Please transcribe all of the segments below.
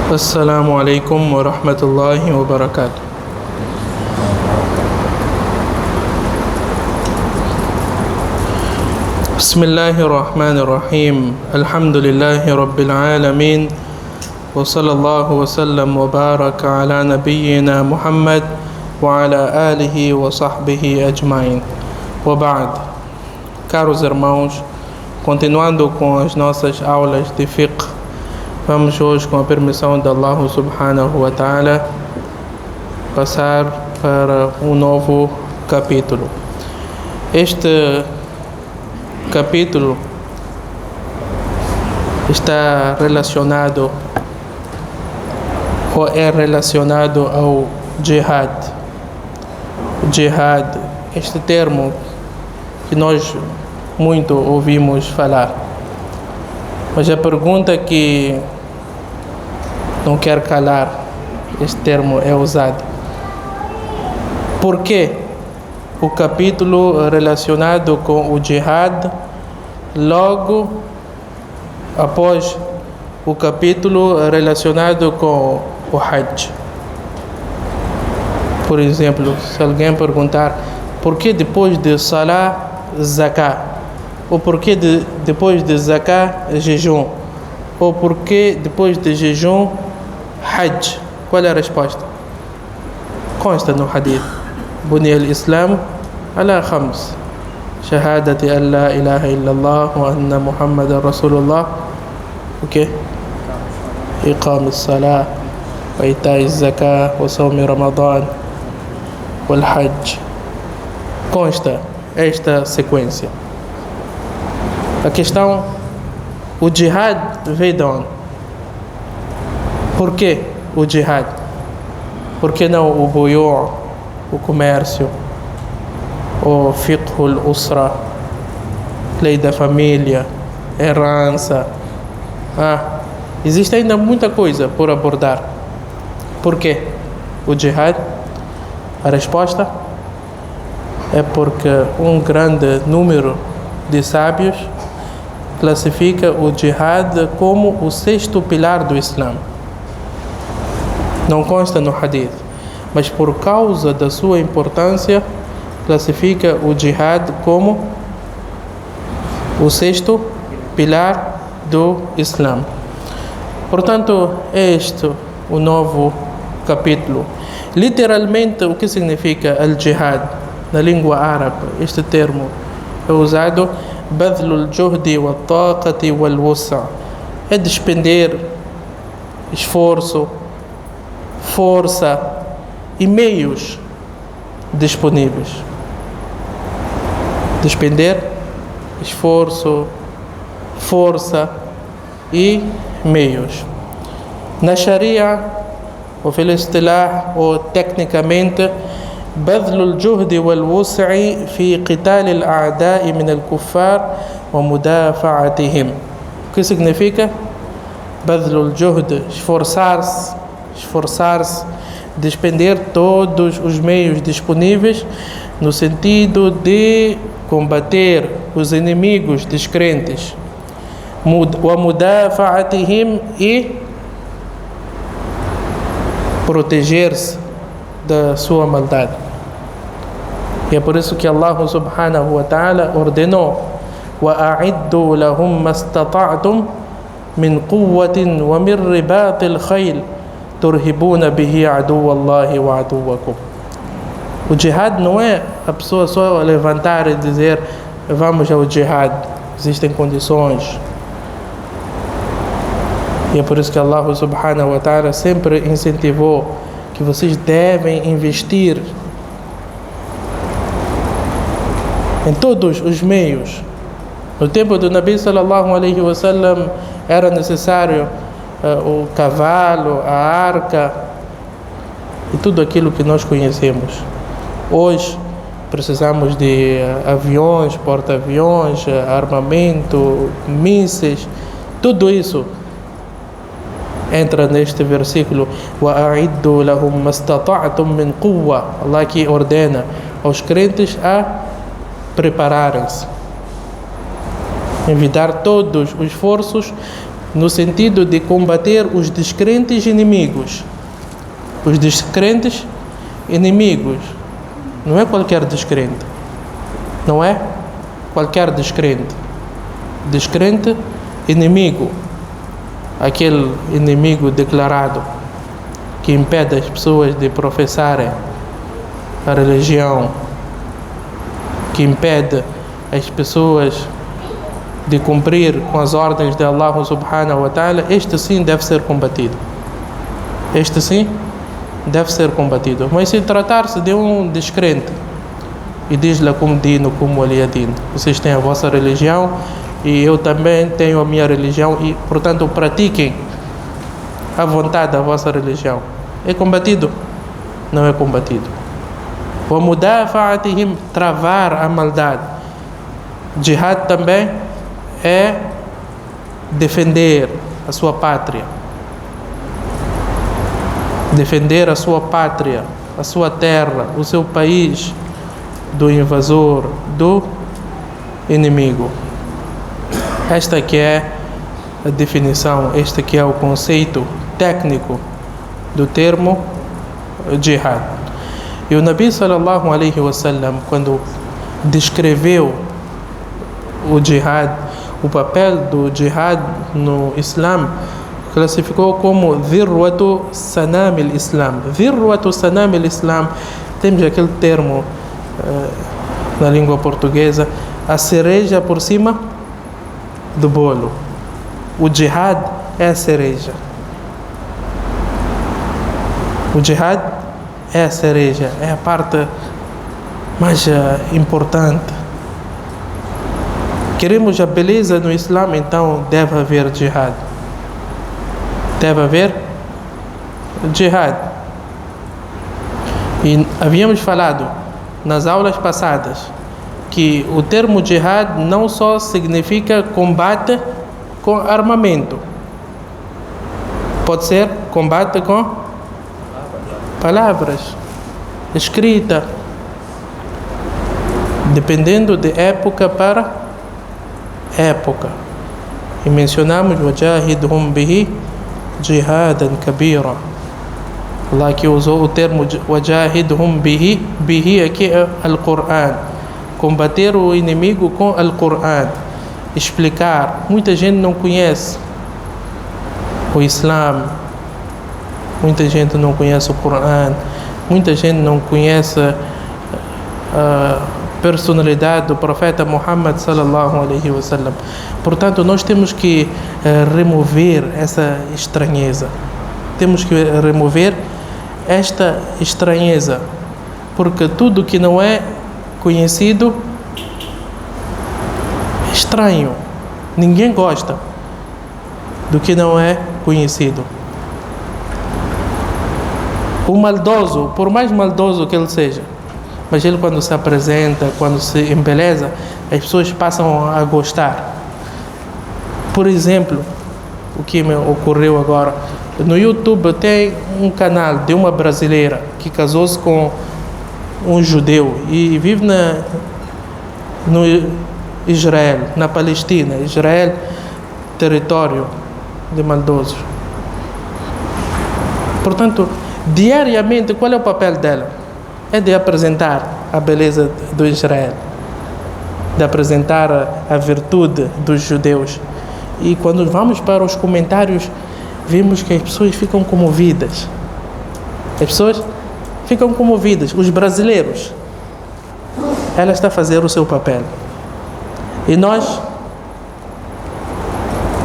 السلام عليكم ورحمة الله وبركاته. بسم الله الرحمن الرحيم. الحمد لله رب العالمين، وصلى الله وسلم وبارك على نبينا محمد وعلى آله وصحبه أجمعين. وبعد. Caros irmãos, continuando com as nossas aulas de fiqh, vamos hoje, com a permissão de Allah subhanahu wa ta'ala, passar para um novo capítulo. Este capítulo está relacionado ou é relacionado ao jihad. O jihad, este termo que nós muito ouvimos falar, mas a pergunta que não quer calar, este termo é usado: por que o capítulo relacionado com o jihad logo após o capítulo relacionado com o hajj? Por exemplo, se alguém perguntar por que depois de salah, zakah, ou por que depois de zakah, jejum, ou por que depois de jejum, hajj, qual é a resposta? Consta no hadith: بني الإسلام على خمس شهادة أن لا إله إلا الله وأن محمد رسول الله إقام الصلاة وإيتاء الزكاة وصوم رمضان والحج. Consta esta sequência. A questão: o jihad veio de onde? Por que o jihad? Por que não o buyu', o comércio, o fiqh al-usra, lei da família, herança? Existe ainda muita coisa por abordar. Por que o jihad? A resposta é porque um grande número de sábios classifica o jihad como o sexto pilar do Islã. Não consta no hadith, mas por causa da sua importância, classifica o jihad como o sexto pilar do Islã. Portanto, é este o novo capítulo. Literalmente, o que significa al-jihad? Na língua árabe, este termo é usado badlul juhdi wa taqati wal wus'a, é despender esforço, força e meios disponíveis. Despender esforço, força e meios. Na Sharia, ou fil istilah, ou tecnicamente, بذل الجهد والوسع في قتال الأعداء من الكفار ومدافعتهم. O que significa? بذل الجهد, esforçar-se, despender todos os meios disponíveis no sentido de combater os inimigos descrentes. ومدافعتهم, e proteger-se da sua maldade. E é por isso que Allah subhanahu wa ta'ala ordenou: وَأَعِدُّوا لَهُمْ مَا اسْتَطَعْتُمْ مِنْ قُوَّةٍ وَمِنْ رِبَاطِ الْخَيْلِ تُرْهِبُونَ بِهِ عَدُوَّ اللَّهِ وَعَدُوَّكُمْ. O jihad não é a pessoa só levantar e dizer vamos ao jihad. Existem condições. E é por isso que Allah subhanahu wa ta'ala sempre incentivou que vocês devem investir em todos os meios. No tempo do Nabi sallallahu alaihi wasallam era necessário o cavalo, a arca e tudo aquilo que nós conhecemos. Hoje precisamos de aviões, porta-aviões, armamento, mísseis. Tudo isso entra neste versículo: وَأَعِدُّوا لَهُمْ مَا اسْتَطَعْتُمْ مِنْ قُوَّةٍ. Allah que ordena aos crentes a prepararem-se, envidar todos os esforços no sentido de combater os descrentes inimigos. Os descrentes inimigos. Não é qualquer descrente. Não é qualquer descrente. Descrente inimigo. Aquele inimigo declarado que impede as pessoas de professarem a religião, que impede as pessoas de cumprir com as ordens de Allah subhanahu wa ta'ala, este sim deve ser combatido. Este sim deve ser combatido. Mas se tratar-se de um descrente, e diz lakum dinukum waliyadin, vocês têm a vossa religião e eu também tenho a minha religião, e portanto pratiquem à vontade a vossa religião. É combatido? Não é combatido. Wa mudafa'atihim, travar a maldade. Jihad também é defender a sua pátria. Defender a sua pátria, a sua terra, o seu país do invasor, do inimigo. Esta que é a definição, este que é o conceito técnico do termo jihad. E o Nabi sallallahu alaihi wasallam, quando descreveu o jihad, o papel do jihad no Islam, classificou como dhirwatu sanamil Islam. Dhirwatu sanamil Islam, temos aquele termo na língua portuguesa, a cereja por cima do bolo. O jihad é a cereja. O jihad é a cereja, é a parte mais importante. Queremos a beleza no Islã, então deve haver jihad. Deve haver jihad. E havíamos falado nas aulas passadas que o termo jihad não só significa combate com armamento. Pode ser combate com palavras, escrita, dependendo de época para época. E mencionamos wajahidhum bihi jihadan kabira. Allah que usou o termo wajahidhum bihi. Bihi aqui é Al-Quran. Combater o inimigo com Al-Quran. Explicar. Muita gente não conhece o Islã. Muita gente não conhece o Quran. Muita gente não conhece a personalidade do profeta Muhammad sallallahu alaihi wasallam. Portanto, nós temos que remover essa estranheza. Temos que remover esta estranheza, porque tudo que não é conhecido é estranho. Ninguém gosta do que não é conhecido. O maldoso, por mais maldoso que ele seja, mas ele quando se apresenta, quando se embeleza, as pessoas passam a gostar. Por exemplo, o que me ocorreu agora, no YouTube tem um canal de uma brasileira que casou-se com um judeu e vive no Israel, na Palestina. Israel, território de maldosos. Portanto, diariamente, qual é o papel dela? É de apresentar a beleza do Israel, de apresentar a virtude dos judeus. E quando vamos para os comentários, vemos que as pessoas ficam comovidas. As pessoas ficam comovidas. Os brasileiros, ela está a fazer o seu papel. E nós,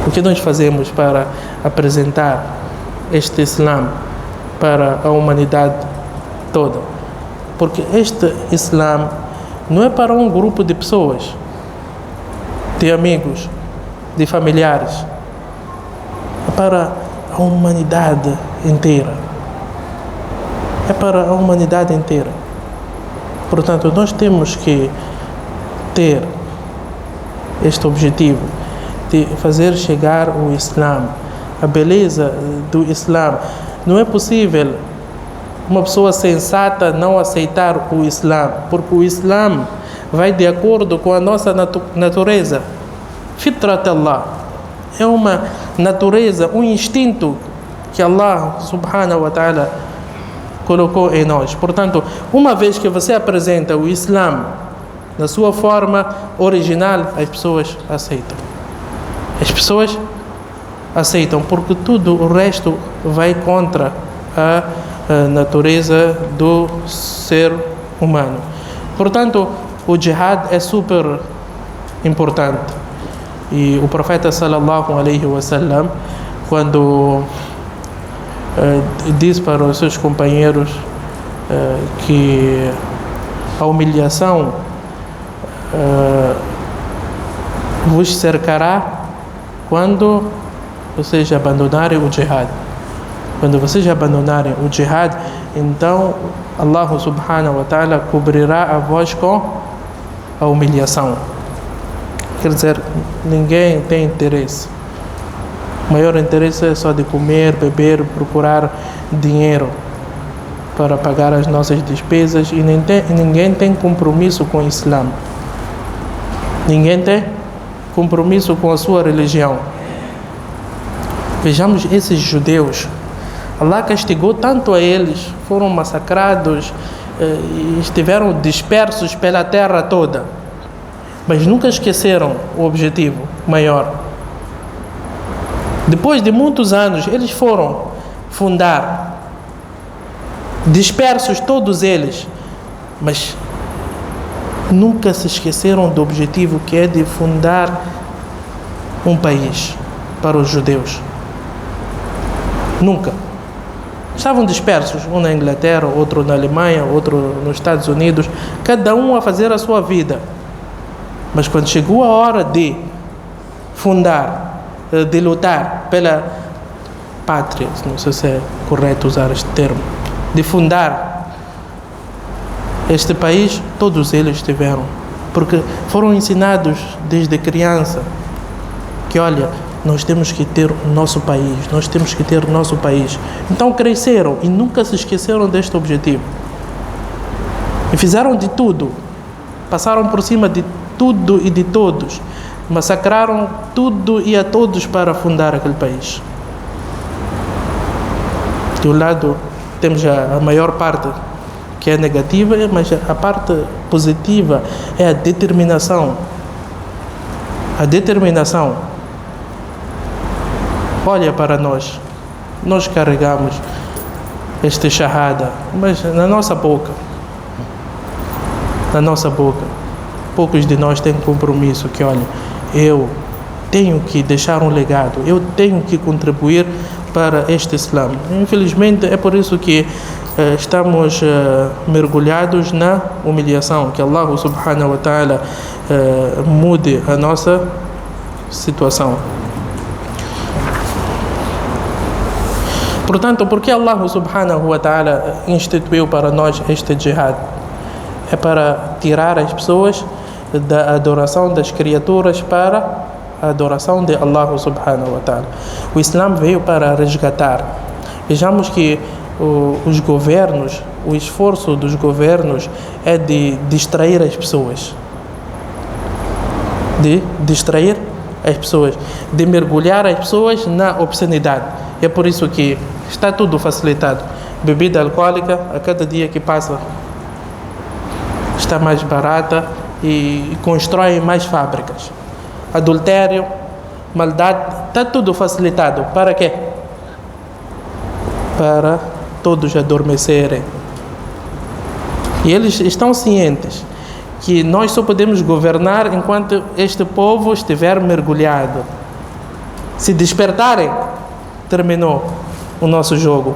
o que nós fazemos para apresentar este Islã para a humanidade toda? Porque este Islã não é para um grupo de pessoas, de amigos, de familiares. É para a humanidade inteira. É para a humanidade inteira. Portanto, nós temos que ter este objetivo de fazer chegar o Islã, a beleza do Islã. Não é possível uma pessoa sensata não aceitar o Islã, porque o Islã vai de acordo com a nossa natureza. Fitrat Allah é uma natureza, um instinto que Allah subhanahu wa ta'ala colocou em nós. Portanto, uma vez que você apresenta o Islã na sua forma original, as pessoas aceitam. As pessoas aceitam, porque tudo o resto vai contra a natureza do ser humano. Portanto, o jihad é super importante. E o profeta sallallahu alaihi wasallam, quando diz para os seus companheiros que a humilhação vos cercará quando vocês abandonarem o jihad. Quando vocês abandonarem o jihad, então Allah subhanahu wa ta'ala cobrirá a voz com a humilhação. Quer dizer, ninguém tem interesse. O maior interesse é só de comer, beber, procurar dinheiro para pagar as nossas despesas, e ninguém tem compromisso com o Islã. Ninguém tem compromisso com a sua religião. Vejamos esses judeus. Allah castigou tanto a eles, foram massacrados e estiveram dispersos pela terra toda, mas nunca esqueceram o objetivo maior. Depois de muitos anos, eles foram fundar, dispersos todos eles, mas nunca se esqueceram do objetivo, que é de fundar um país para os judeus. Nunca. Estavam dispersos, um na Inglaterra, outro na Alemanha, outro nos Estados Unidos, cada um a fazer a sua vida. Mas quando chegou a hora de fundar, de lutar pela pátria, não sei se é correto usar este termo, de fundar este país, todos eles tiveram, porque foram ensinados desde criança que, olha, nós temos que ter o nosso país, nós temos que ter o nosso país. Então cresceram e nunca se esqueceram deste objetivo. E fizeram de tudo, passaram por cima de tudo e de todos, massacraram tudo e a todos para fundar aquele país. De um lado temos a maior parte, que é negativa, mas a parte positiva é a determinação. A determinação. Olha para nós. Nós carregamos este shahada, mas na nossa boca. Na nossa boca. Poucos de nós têm compromisso que, olha, eu tenho que deixar um legado, eu tenho que contribuir para este Islã. Infelizmente, é por isso que estamos mergulhados na humilhação. Que Allah subhanahu wa ta'ala mude a nossa situação. Portanto, por que Allah subhanahu wa ta'ala instituiu para nós este jihad? É para tirar as pessoas da adoração das criaturas para a adoração de Allah subhanahu wa ta'ala. O Islã veio para resgatar. Vejamos que os governos, o esforço dos governos é de distrair as pessoas. De distrair as pessoas, de mergulhar as pessoas na obscenidade. É por isso que está tudo facilitado. Bebida alcoólica, a cada dia que passa, está mais barata e constroem mais fábricas. Adultério, maldade, está tudo facilitado. Para quê? Para todos adormecerem. E eles estão cientes que nós só podemos governar enquanto este povo estiver mergulhado. Se despertarem, terminou o nosso jogo.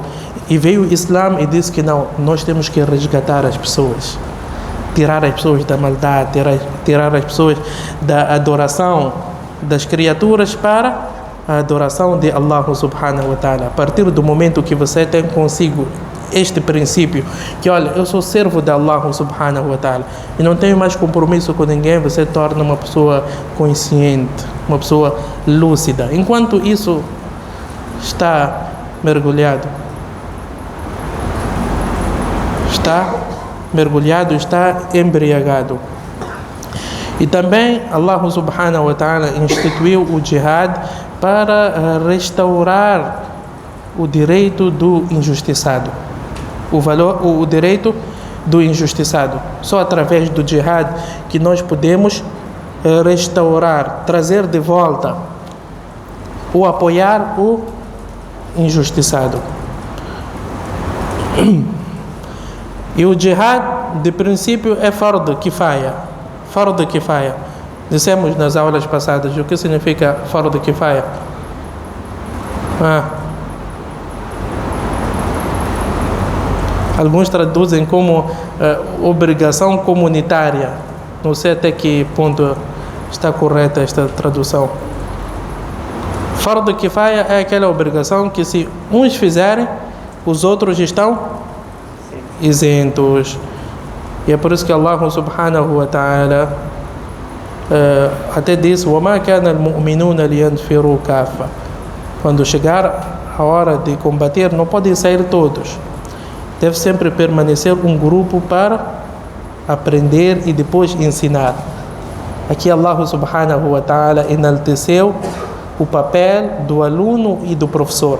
E veio o Islã e disse que não, nós temos que resgatar as pessoas, tirar as pessoas da maldade, tirar as pessoas da adoração das criaturas para a adoração de Allah subhanahu wa ta'ala. A partir do momento que você tem consigo este princípio, que olha, eu sou servo de Allah subhanahu wa ta'ala e não tenho mais compromisso com ninguém, você torna uma pessoa consciente, uma pessoa lúcida. Enquanto isso está mergulhado, está embriagado. E também Allah subhanahu wa ta'ala instituiu o jihad para restaurar o direito do injustiçado, o direito do injustiçado. Só através do jihad que nós podemos restaurar, trazer de volta ou apoiar o injustiçado. E o jihad, de princípio, é fardo kifaya. Fardo kifaya. Dissemos nas aulas passadas o que significa fardo kifaya. Alguns traduzem como obrigação comunitária. Não sei até que ponto está correta esta tradução. Fardo kifaya é aquela obrigação que, se uns fizerem, os outros estão isentos. E é por isso que Allah subhanahu wa ta'ala até disse: وَمَا كَانَ الْمُؤْمِنُونَ لِيَنْفِرُوا كَافَّةً. Quando chegar a hora de combater, não podem sair todos. Deve sempre permanecer um grupo para aprender e depois ensinar. Aqui Allah subhanahu wa ta'ala enalteceu o papel do aluno e do professor.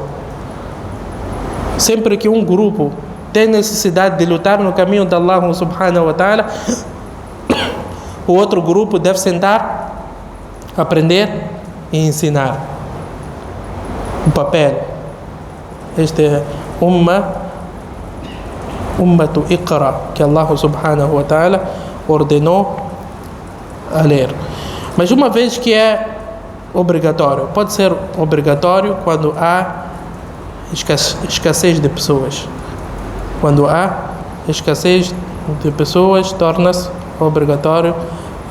Sempre que um grupo tem necessidade de lutar no caminho de Allah subhanahu wa ta'ala, o outro grupo deve sentar, aprender e ensinar. O papel. Este é Ummatu Iqra, que Allah subhanahu wa ta'ala ordenou a ler. Mas uma vez que é obrigatório, pode ser obrigatório quando há escassez de pessoas. Quando há escassez de pessoas, torna-se obrigatório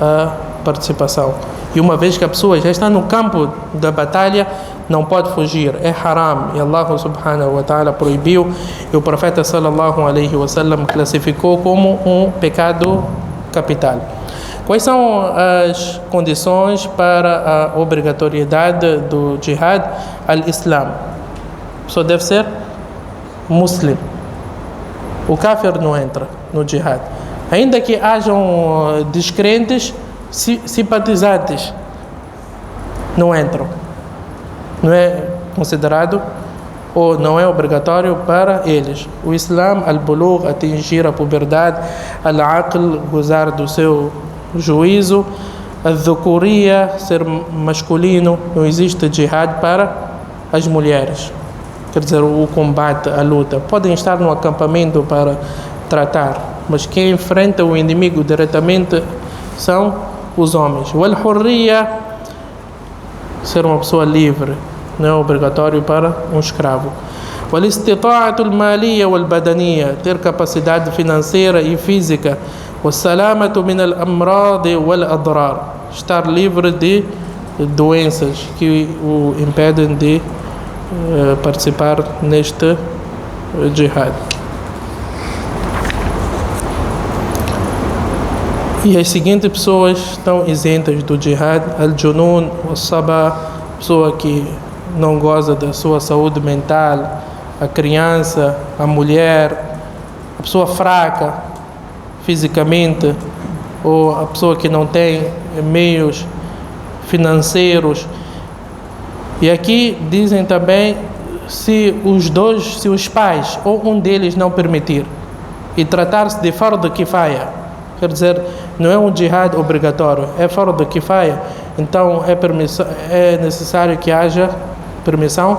a participação. E uma vez que a pessoa já está no campo da batalha, não pode fugir, é haram. E Allah subhanahu wa ta'ala proibiu, e o profeta sallallahu alaihi wasallam classificou como um pecado capital. Quais são as condições para a obrigatoriedade do jihad? Al-Islam. A pessoa deve ser muslim. O kafir não entra no jihad. Ainda que hajam descrentes, simpatizantes, não entram. Não é considerado ou não é obrigatório para eles. O Islam, al-bulugh, atingir a puberdade, al-aql, gozar do seu juízo, al-dhukuria, ser masculino. Não existe jihad para as mulheres. Quer dizer, o combate, a luta. Podem estar no acampamento para tratar, mas quem enfrenta o inimigo diretamente são os homens. O al-hurriya, ser uma pessoa livre, não é obrigatório para um escravo. O al-istita'atu al-maliyya wal-badaniyya, ter capacidade financeira e física. O salamatu min al-amrad wal-adrar, estar livre de doenças que o impedem de participar neste jihad. E as seguintes pessoas estão isentas do jihad: al-junun, al-saba, pessoa que não goza da sua saúde mental, a criança, a mulher, a pessoa fraca fisicamente, ou a pessoa que não tem meios financeiros. E aqui dizem também, se os pais ou um deles não permitir, e tratar-se de fardo kifaya, quer dizer, não é um jihad obrigatório, é fardo kifaya, então é necessário que haja permissão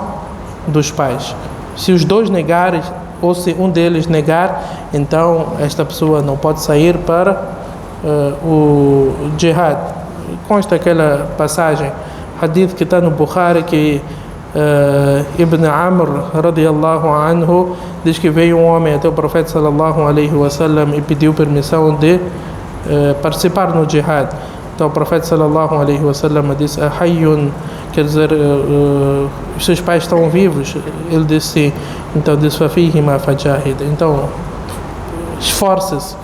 dos pais. Se os dois negarem, ou se um deles negar, então esta pessoa não pode sair para o jihad. Consta aquela passagem, hadith que está no Bukhari, que Ibn Amr radiyallahu anhu diz que veio um homem até o profeta sallallahu alaihi wasallam e pediu permissão de participar no jihad. Então o profeta sallallahu alaihi wasallam disse: ahayyun, quer dizer, os seus pais estão vivos? Ele disse sim. Então disse: fafihi ma fajahid, então esforce-se.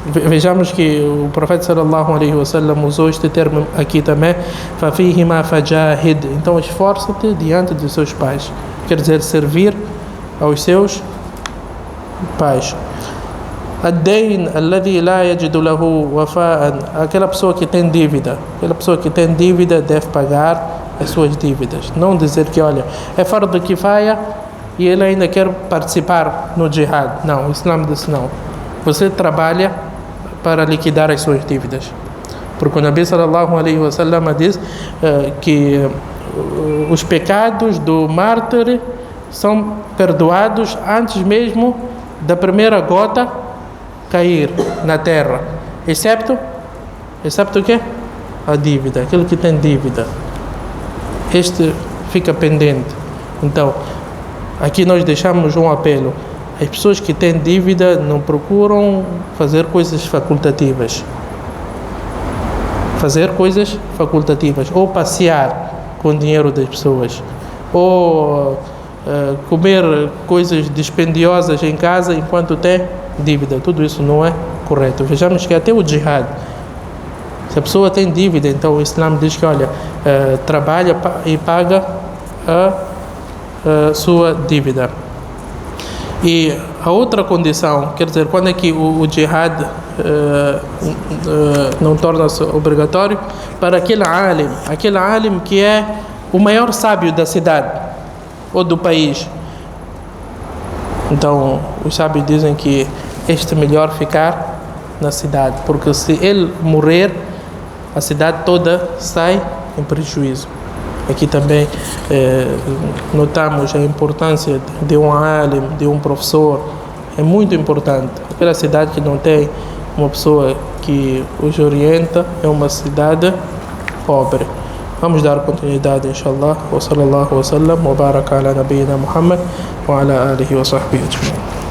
Vejamos que o profeta sallallahu alaihi wasallam usou este termo aqui também, fafihi ma fajahid, então esforça-te diante dos seus pais, quer dizer, servir aos seus pais. Ad-dayn alladhi la yajidu lahu wafa'an, aquela pessoa que tem dívida deve pagar as suas dívidas. Não dizer que, olha, é fardo kifaya e ele ainda quer participar no jihad. Não, o Islã diz não. Você trabalha para liquidar as suas dívidas. Porque o Nabi sallallahu alaihi wasallam diz que os pecados do mártir são perdoados antes mesmo da primeira gota cair na terra, excepto o quê? A dívida, aquele que tem dívida. Este fica pendente. Então, aqui nós deixamos um apelo. As pessoas que têm dívida não procuram fazer coisas facultativas. Ou passear com o dinheiro das pessoas, ou comer coisas dispendiosas em casa enquanto tem dívida. Tudo isso não é correto. Vejamos que até o jihad, se a pessoa tem dívida, então o Islã diz que, olha, trabalha e paga a sua dívida. E a outra condição, quer dizer, quando é que o jihad não torna-se obrigatório? Para aquele alim que é o maior sábio da cidade ou do país. Então, os sábios dizem que é melhor ficar na cidade, porque se ele morrer, a cidade toda sai em prejuízo. Aqui também notamos a importância de um alim, de um professor. É muito importante. Aquela cidade que não tem uma pessoa que os orienta é uma cidade pobre. Vamos dar continuidade, inshallah. Wa sallallahu wa sallam wa baraka ala nabiyyina Muhammad wa ala alihi wa sahbihi ajma'in.